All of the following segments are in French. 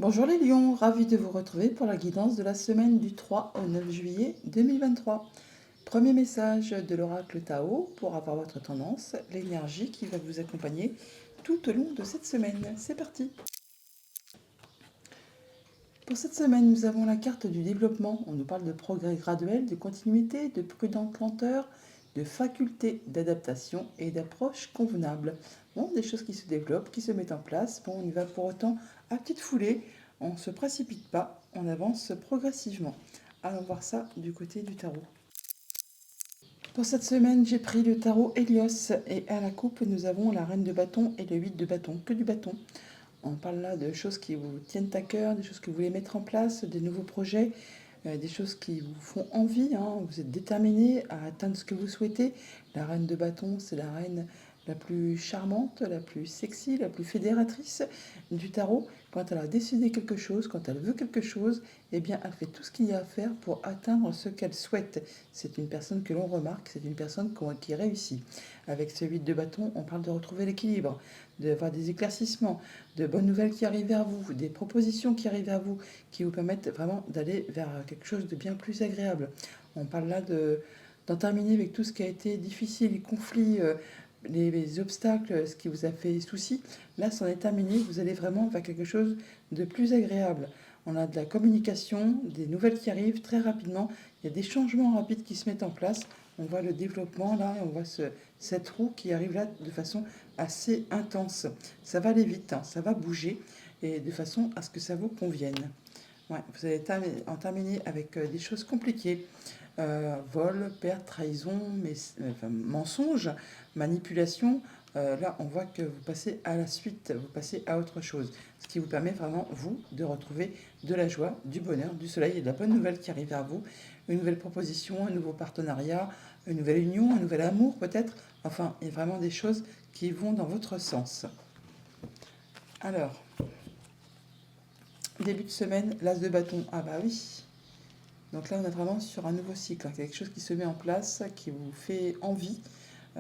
Bonjour les lions, ravi de vous retrouver pour la guidance de la semaine du 3 au 9 juillet 2023. Premier message de l'oracle Tao pour avoir votre tendance, l'énergie qui va vous accompagner tout au long de cette semaine. C'est parti. Pour cette semaine, nous avons la carte du développement. On nous parle de progrès graduel, de continuité, de prudente lenteur, de faculté d'adaptation et d'approche convenable. Bon, des choses qui se développent, qui se mettent en place. Bon, on y va pour autant à petite foulée. On ne se précipite pas, on avance progressivement. Allons voir ça du côté du tarot. Pour cette semaine, j'ai pris le tarot Hélios et à la coupe, nous avons la reine de bâton et le 8 de bâton, que du bâton. On parle là de choses qui vous tiennent à cœur, des choses que vous voulez mettre en place, des nouveaux projets, des choses qui vous font envie. Vous êtes déterminé à atteindre ce que vous souhaitez. La reine de bâton, c'est la reine la plus charmante, la plus sexy, la plus fédératrice du tarot. Quand elle a décidé quelque chose, quand elle veut quelque chose, eh bien, elle fait tout ce qu'il y a à faire pour atteindre ce qu'elle souhaite. C'est une personne que l'on remarque, c'est une personne qui réussit. Avec ce 8 de bâton, on parle de retrouver l'équilibre, d'avoir des éclaircissements, de bonnes nouvelles qui arrivent vers vous, des propositions qui arrivent vers vous, qui vous permettent vraiment d'aller vers quelque chose de bien plus agréable. On parle là d'en terminer avec tout ce qui a été difficile, les conflits, les obstacles, ce qui vous a fait souci. Là, c'en est terminé, vous allez vraiment vers quelque chose de plus agréable. On a de la communication, des nouvelles qui arrivent très rapidement, il y a des changements rapides qui se mettent en place. On voit le développement là, on voit cette roue qui arrive là de façon assez intense. Ça va aller vite, ça va bouger et de façon à ce que ça vous convienne. Ouais, vous allez en terminer avec des choses compliquées. Vol, perte, trahison, mensonge, manipulation. Là, on voit que vous passez à la suite, vous passez à autre chose. Ce qui vous permet vraiment, vous, de retrouver de la joie, du bonheur, du soleil et de la bonne nouvelle qui arrive vers vous. Une nouvelle proposition, un nouveau partenariat, une nouvelle union, un nouvel amour peut-être. Enfin, il y a vraiment des choses qui vont dans votre sens. Alors, début de semaine, l'as de bâton. Ah bah oui. Donc là, on est vraiment sur un nouveau cycle, quelque chose qui se met en place, qui vous fait envie.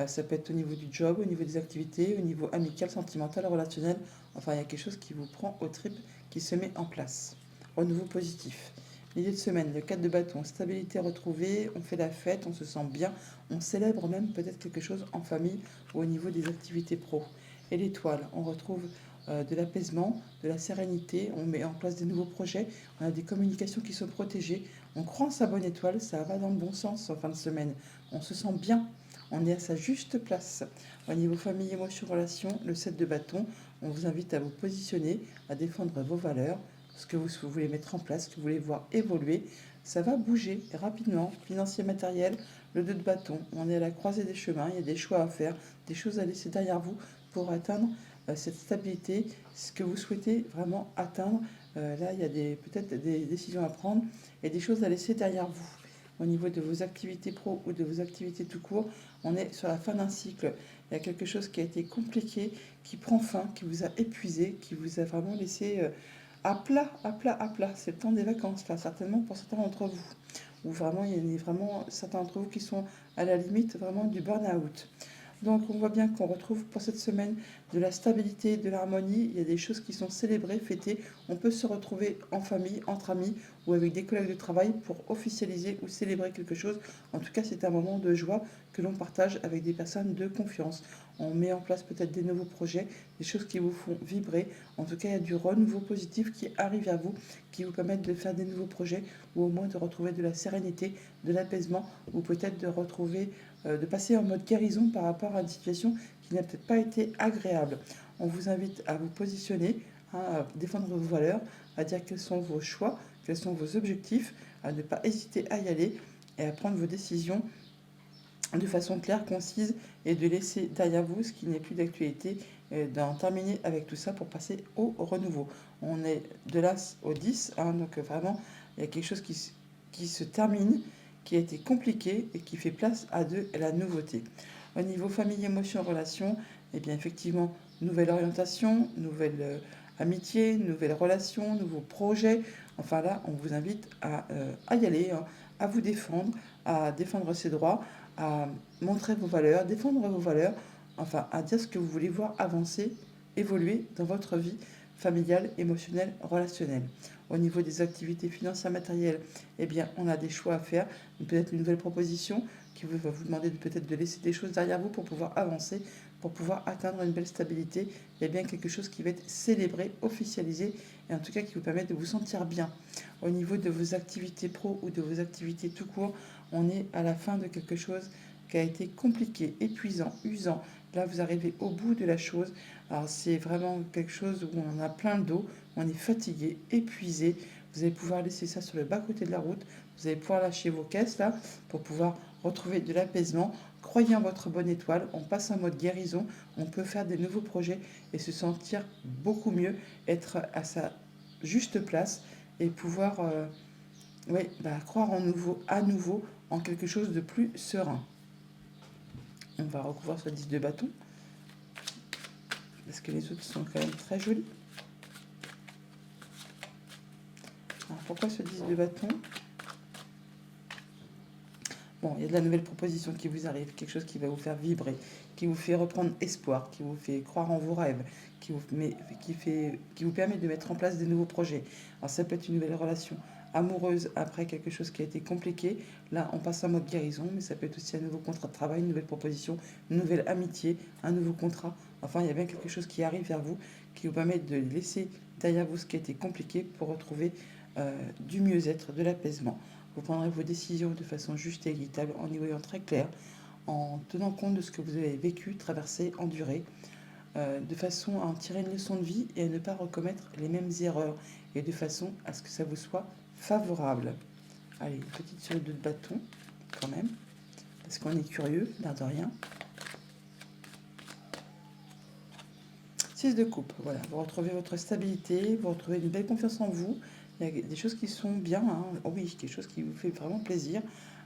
Ça peut être au niveau du job, au niveau des activités, au niveau amical, sentimental, relationnel. Enfin, il y a quelque chose qui vous prend aux tripes, qui se met en place. Renouveau positif. Milieu de semaine, le 4 de bâton, stabilité retrouvée, on fait la fête, on se sent bien, on célèbre même peut-être quelque chose en famille ou au niveau des activités pro. Et l'étoile, on retrouve de l'apaisement, de la sérénité, on met en place des nouveaux projets, on a des communications qui sont protégées, on croit en sa bonne étoile, ça va dans le bon sens en fin de semaine, on se sent bien, on est à sa juste place. Au niveau famille, émotion, relation, le 7 de bâton, on vous invite à vous positionner, à défendre vos valeurs, ce que vous voulez mettre en place, ce que vous voulez voir évoluer. Ça va bouger rapidement, financier, matériel, le 2 de bâton, on est à la croisée des chemins, il y a des choix à faire, des choses à laisser derrière vous pour atteindre cette stabilité, ce que vous souhaitez vraiment atteindre. Là, il y a peut-être des décisions à prendre et des choses à laisser derrière vous. Au niveau de vos activités pro ou de vos activités tout court, on est sur la fin d'un cycle. Il y a quelque chose qui a été compliqué, qui prend fin, qui vous a épuisé, qui vous a vraiment laissé à plat, à plat, à plat. C'est le temps des vacances, là, certainement pour certains d'entre vous. Ou vraiment, il y a vraiment certains d'entre vous qui sont à la limite vraiment du burn-out. Donc on voit bien qu'on retrouve pour cette semaine de la stabilité, de l'harmonie. Il y a des choses qui sont célébrées, fêtées. On peut se retrouver en famille, entre amis ou avec des collègues de travail pour officialiser ou célébrer quelque chose. En tout cas, c'est un moment de joie que l'on partage avec des personnes de confiance. On met en place peut-être des nouveaux projets, des choses qui vous font vibrer. En tout cas, il y a du renouveau positif qui arrive à vous, qui vous permettent de faire des nouveaux projets ou au moins de retrouver de la sérénité, de l'apaisement ou peut-être de retrouver de passer en mode guérison par rapport à une situation qui n'a peut-être pas été agréable. On vous invite à vous positionner, à défendre vos valeurs, à dire quels sont vos choix, quels sont vos objectifs, à ne pas hésiter à y aller et à prendre vos décisions de façon claire, concise et de laisser derrière vous ce qui n'est plus d'actualité, d'en terminer avec tout ça pour passer au renouveau. On est de l'As au 10, donc vraiment il y a quelque chose qui se termine, qui a été compliqué et qui fait place à la nouveauté. Au niveau famille, émotion, relation, eh bien effectivement, nouvelle orientation, nouvelle amitié, nouvelle relation, nouveaux projets. Enfin là, on vous invite à y aller, à vous défendre, à défendre ses droits, à montrer vos valeurs, défendre vos valeurs, enfin à dire ce que vous voulez voir avancer, évoluer dans votre vie familiales, émotionnelles, relationnelles. Au niveau des activités financières matérielles, eh bien, on a des choix à faire. Peut-être une nouvelle proposition qui va vous demander peut-être de laisser des choses derrière vous pour pouvoir avancer, pour pouvoir atteindre une belle stabilité. Eh bien, quelque chose qui va être célébré, officialisé, et en tout cas qui vous permet de vous sentir bien. Au niveau de vos activités pro ou de vos activités tout court, on est à la fin de quelque chose qui a été compliqué, épuisant, usant. Là, vous arrivez au bout de la chose. Alors, c'est vraiment quelque chose où on a plein le dos, on est fatigué, épuisé. Vous allez pouvoir laisser ça sur le bas-côté de la route. Vous allez pouvoir lâcher vos caisses là pour pouvoir retrouver de l'apaisement. Croyez en votre bonne étoile. On passe en mode guérison. On peut faire des nouveaux projets et se sentir beaucoup mieux, être à sa juste place et pouvoir croire à nouveau en quelque chose de plus serein. On va recouvrir ce 10 de bâton parce que les autres sont quand même très jolis. Alors pourquoi ce 10 de bâton? Bon, il y a de la nouvelle proposition qui vous arrive, quelque chose qui va vous faire vibrer, qui vous fait reprendre espoir, qui vous fait croire en vos rêves, qui vous permet de mettre en place des nouveaux projets. Alors ça peut être une nouvelle relation amoureuse après quelque chose qui a été compliqué. Là, on passe en mode guérison, mais ça peut être aussi un nouveau contrat de travail, une nouvelle proposition, une nouvelle amitié, un nouveau contrat. Enfin, il y a bien quelque chose qui arrive vers vous, qui vous permet de laisser derrière vous ce qui a été compliqué pour retrouver du mieux-être, de l'apaisement. Vous prendrez vos décisions de façon juste et équitable, en y voyant très clair, en tenant compte de ce que vous avez vécu, traversé, enduré, de façon à en tirer une leçon de vie et à ne pas recommettre les mêmes erreurs, et de façon à ce que ça vous soit favorable. Allez, une petite sur de bâton, quand même, parce qu'on est curieux, l'air de rien. 6 de coupe, voilà, vous retrouvez votre stabilité, vous retrouvez une belle confiance en vous. Il y a des choses qui sont bien, hein. Oh oui, quelque chose qui vous fait vraiment plaisir,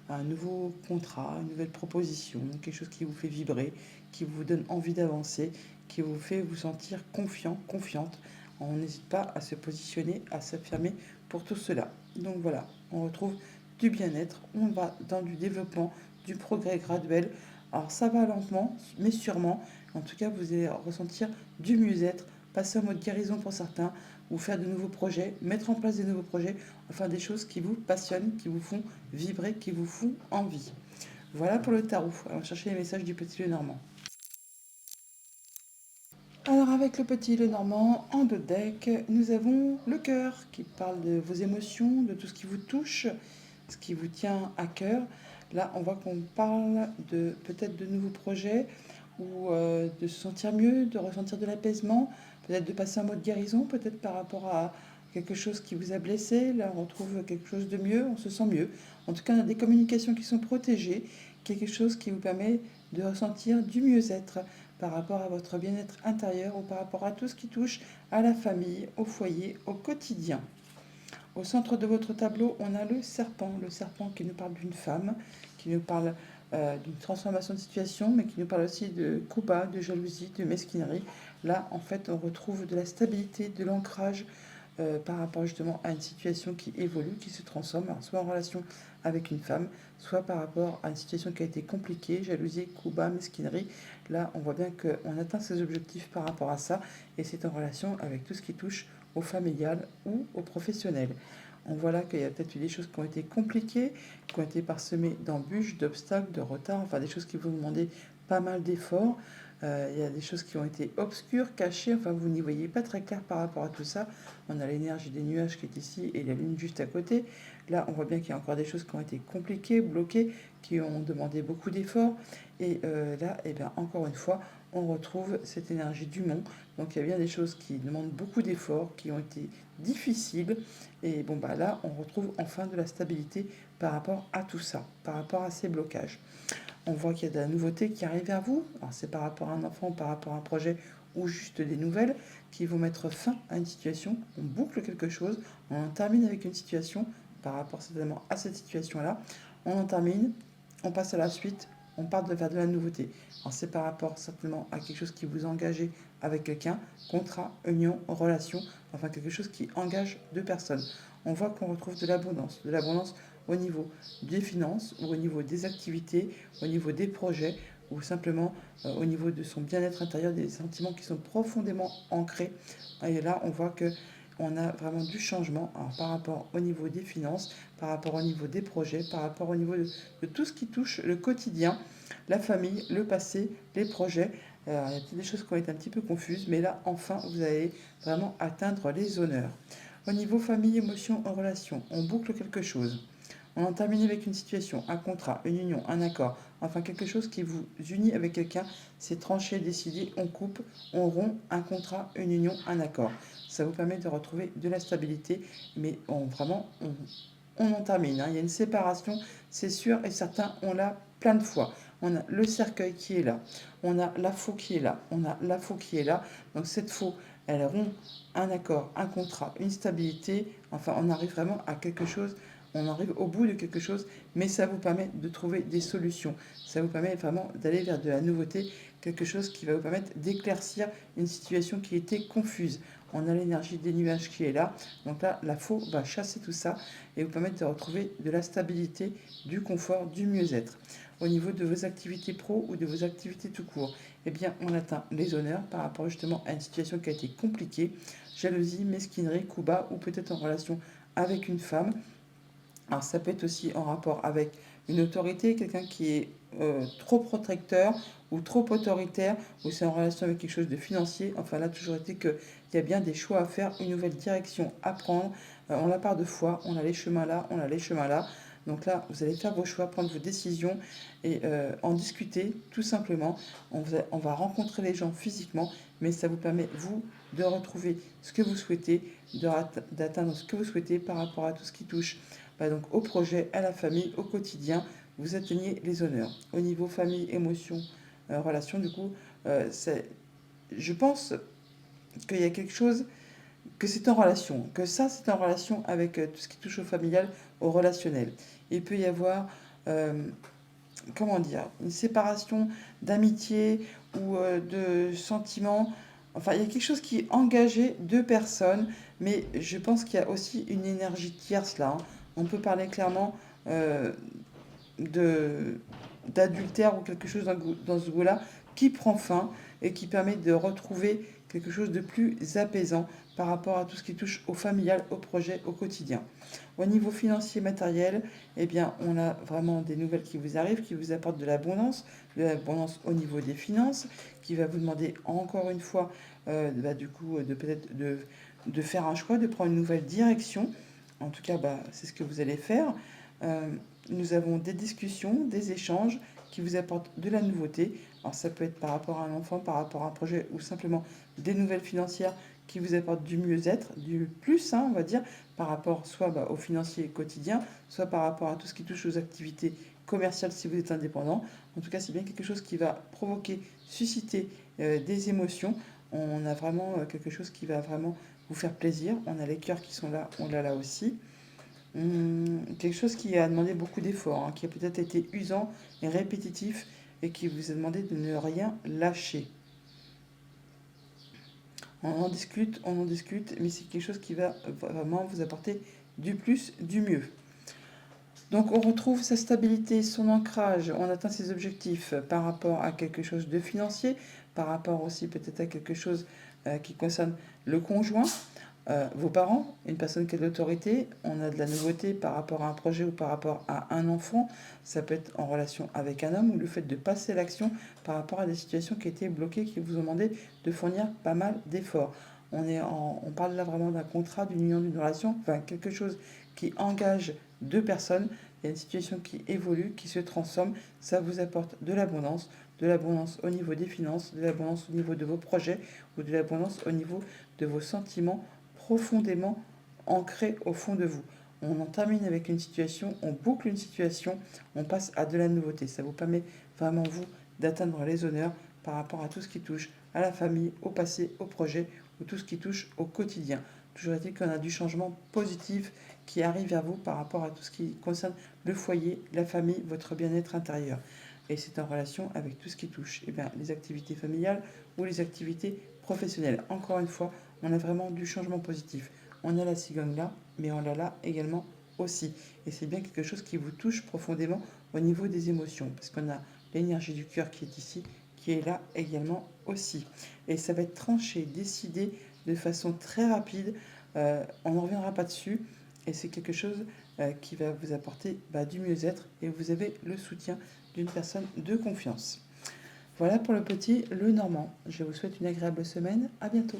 un nouveau contrat, une nouvelle proposition, quelque chose qui vous fait vibrer, qui vous donne envie d'avancer, qui vous fait vous sentir confiant, confiante. On n'hésite pas à se positionner, à s'affirmer pour tout cela. Donc voilà, on retrouve du bien-être, on va dans du développement, du progrès graduel. Alors ça va lentement, mais sûrement. En tout cas, vous allez ressentir du mieux-être, passer en mode guérison pour certains, ou faire de nouveaux projets, mettre en place des nouveaux projets, enfin des choses qui vous passionnent, qui vous font vibrer, qui vous font envie. Voilà pour le tarot. Alors chercher les messages du petit Lenormand. Alors avec le petit Lenormand en dos de deck, nous avons le cœur qui parle de vos émotions, de tout ce qui vous touche, ce qui vous tient à cœur. Là, on voit qu'on parle de peut-être de nouveaux projets ou de se sentir mieux, de ressentir de l'apaisement, peut-être de passer en mode guérison, peut-être par rapport à quelque chose qui vous a blessé. Là, on retrouve quelque chose de mieux, on se sent mieux. En tout cas, on a des communications qui sont protégées, quelque chose qui vous permet de ressentir du mieux-être par rapport à votre bien-être intérieur ou par rapport à tout ce qui touche à la famille, au foyer, au quotidien. Au centre de votre tableau, on a le serpent qui nous parle d'une femme, qui nous parle d'une transformation de situation, mais qui nous parle aussi de coups bas, de jalousie, de mesquinerie. Là, en fait, on retrouve de la stabilité, de l'ancrage par rapport justement à une situation qui évolue, qui se transforme, alors soit en relation avec une femme, soit par rapport à une situation qui a été compliquée, jalousie, coups bas, mesquinerie. Là, on voit bien qu'on atteint ses objectifs par rapport à ça, et c'est en relation avec tout ce qui touche au familial ou au professionnel. On voit là qu'il y a peut-être eu des choses qui ont été compliquées, qui ont été parsemées d'embûches, d'obstacles, de retards, enfin des choses qui vont demander pas mal d'efforts. Il y a des choses qui ont été obscures, cachées, enfin vous n'y voyez pas très clair par rapport à tout ça. On a l'énergie des nuages qui est ici et la lune juste à côté. Là, on voit bien qu'il y a encore des choses qui ont été compliquées, bloquées, qui ont demandé beaucoup d'efforts. Et là, eh bien, encore une fois, on retrouve cette énergie du mont. Donc il y a bien des choses qui demandent beaucoup d'efforts, qui ont été difficiles. Et bon, bah là, on retrouve enfin de la stabilité par rapport à tout ça, par rapport à ces blocages. On voit qu'il y a de la nouveauté qui arrive vers vous. Alors c'est par rapport à un enfant, par rapport à un projet ou juste des nouvelles qui vont mettre fin à une situation. On boucle quelque chose, on en termine avec une situation par rapport certainement à cette situation-là. On en termine, on passe à la suite, on part vers de la nouveauté. Alors c'est par rapport certainement à quelque chose qui vous engage avec quelqu'un, contrat, union, relation, enfin quelque chose qui engage deux personnes. On voit qu'on retrouve de l'abondance au niveau des finances ou au niveau des activités, au niveau des projets ou simplement au niveau de son bien-être intérieur, des sentiments qui sont profondément ancrés. Et là, on voit que on a vraiment du changement, alors, par rapport au niveau des finances, par rapport au niveau des projets, par rapport au niveau de tout ce qui touche le quotidien, la famille, le passé, les projets. Alors, il y a peut-être des choses qui ont été un petit peu confuses, mais là, enfin, vous allez vraiment atteindre les honneurs. Au niveau famille, émotion, en relation, on boucle quelque chose. On en termine avec une situation, un contrat, une union, un accord, enfin quelque chose qui vous unit avec quelqu'un, c'est tranché, décidé, on coupe, on rompt un contrat, une union, un accord. Ça vous permet de retrouver de la stabilité, mais on en termine, hein. Il y a une séparation, c'est sûr et certain, on l'a plein de fois. On a le cercueil qui est là, on a la faux qui est là, on a la faux qui est là. Donc cette faux, elle rompt un accord, un contrat, une stabilité. Enfin, on arrive vraiment à quelque chose, on arrive au bout de quelque chose, mais ça vous permet de trouver des solutions. Ça vous permet vraiment d'aller vers de la nouveauté, quelque chose qui va vous permettre d'éclaircir une situation qui était confuse. On a l'énergie des nuages qui est là. Donc là, la faux va chasser tout ça et vous permettre de retrouver de la stabilité, du confort, du mieux-être. Au niveau de vos activités pro ou de vos activités tout court, eh bien, on atteint les honneurs par rapport justement à une situation qui a été compliquée. Jalousie, mesquinerie, coup bas ou peut-être en relation avec une femme. Alors ça peut être aussi en rapport avec une autorité, quelqu'un qui est trop protecteur ou trop autoritaire, ou c'est en relation avec quelque chose de financier. Enfin là, toujours été qu'il y a bien des choix à faire, une nouvelle direction à prendre. On la part de foi, on a les chemins là, on a les chemins là. Donc là, vous allez faire vos choix, prendre vos décisions et en discuter tout simplement. On va rencontrer les gens physiquement, mais ça vous permet, vous, de retrouver ce que vous souhaitez, d'atteindre ce que vous souhaitez par rapport à tout ce qui touche donc au projet, à la famille, au quotidien, vous atteignez les honneurs. Au niveau famille, émotion, relation, du coup, je pense qu'il y a quelque chose, que c'est en relation, que ça c'est en relation avec tout ce qui touche au familial, au relationnel. Il peut y avoir, comment dire, une séparation d'amitié ou de sentiments. Enfin, il y a quelque chose qui est engagé deux personnes, mais je pense qu'il y a aussi une énergie tierce là, hein. On peut parler clairement euh, de d'adultère ou quelque chose dans ce goût-là qui prend fin et qui permet de retrouver quelque chose de plus apaisant par rapport à tout ce qui touche au familial, au projet, au quotidien. Au niveau financier matériel, eh bien, on a vraiment des nouvelles qui vous arrivent, qui vous apportent de l'abondance au niveau des finances, qui va vous demander encore une fois, du coup, de peut-être de faire un choix, de prendre une nouvelle direction. En tout cas, c'est ce que vous allez faire. Euh, nous avons des discussions, des échanges qui vous apportent de la nouveauté. Alors ça peut être par rapport à un enfant, par rapport à un projet ou simplement des nouvelles financières qui vous apportent du mieux-être, du plus, hein, on va dire, par rapport soit au financier quotidien, soit par rapport à tout ce qui touche aux activités commerciales si vous êtes indépendant. En tout cas, c'est bien quelque chose qui va provoquer, susciter des émotions. On a vraiment quelque chose qui va vraiment vous faire plaisir. On a les cœurs qui sont là, on l'a là aussi. Quelque chose qui a demandé beaucoup d'efforts, hein, qui a peut-être été usant et répétitif et qui vous a demandé de ne rien lâcher. On en discute, mais c'est quelque chose qui va vraiment vous apporter du plus, du mieux. Donc on retrouve sa stabilité, son ancrage, on atteint ses objectifs par rapport à quelque chose de financier, par rapport aussi peut-être à quelque chose qui concerne le conjoint, vos parents, une personne qui a de l'autorité, on a de la nouveauté par rapport à un projet ou par rapport à un enfant, ça peut être en relation avec un homme ou le fait de passer à l'action par rapport à des situations qui étaient bloquées, qui vous ont demandé de fournir pas mal d'efforts. On parle là vraiment d'un contrat, d'une union, d'une relation, enfin quelque chose qui engage deux personnes. Il y a une situation qui évolue, qui se transforme, ça vous apporte de l'abondance au niveau des finances, de l'abondance au niveau de vos projets ou de l'abondance au niveau de vos sentiments profondément ancré au fond de vous. On en termine avec une situation, on boucle une situation, on passe à de la nouveauté. Ça vous permet vraiment, vous, d'atteindre les honneurs par rapport à tout ce qui touche à la famille, au passé, au projet, ou tout ce qui touche au quotidien. Toujours est-il qu'on a du changement positif qui arrive vers vous par rapport à tout ce qui concerne le foyer, la famille, votre bien-être intérieur. Et c'est en relation avec tout ce qui touche les activités familiales ou les activités professionnelles. Encore une fois, on a vraiment du changement positif. On a la cigogne là, mais on l'a là également aussi. Et c'est bien quelque chose qui vous touche profondément au niveau des émotions, parce qu'on a l'énergie du cœur qui est ici, qui est là également aussi. Et ça va être tranché, décidé de façon très rapide. On ne reviendra pas dessus. Et c'est quelque chose qui va vous apporter du mieux-être. Et vous avez le soutien d'une personne de confiance. Voilà pour le petit Le Normand. Je vous souhaite une agréable semaine. À bientôt.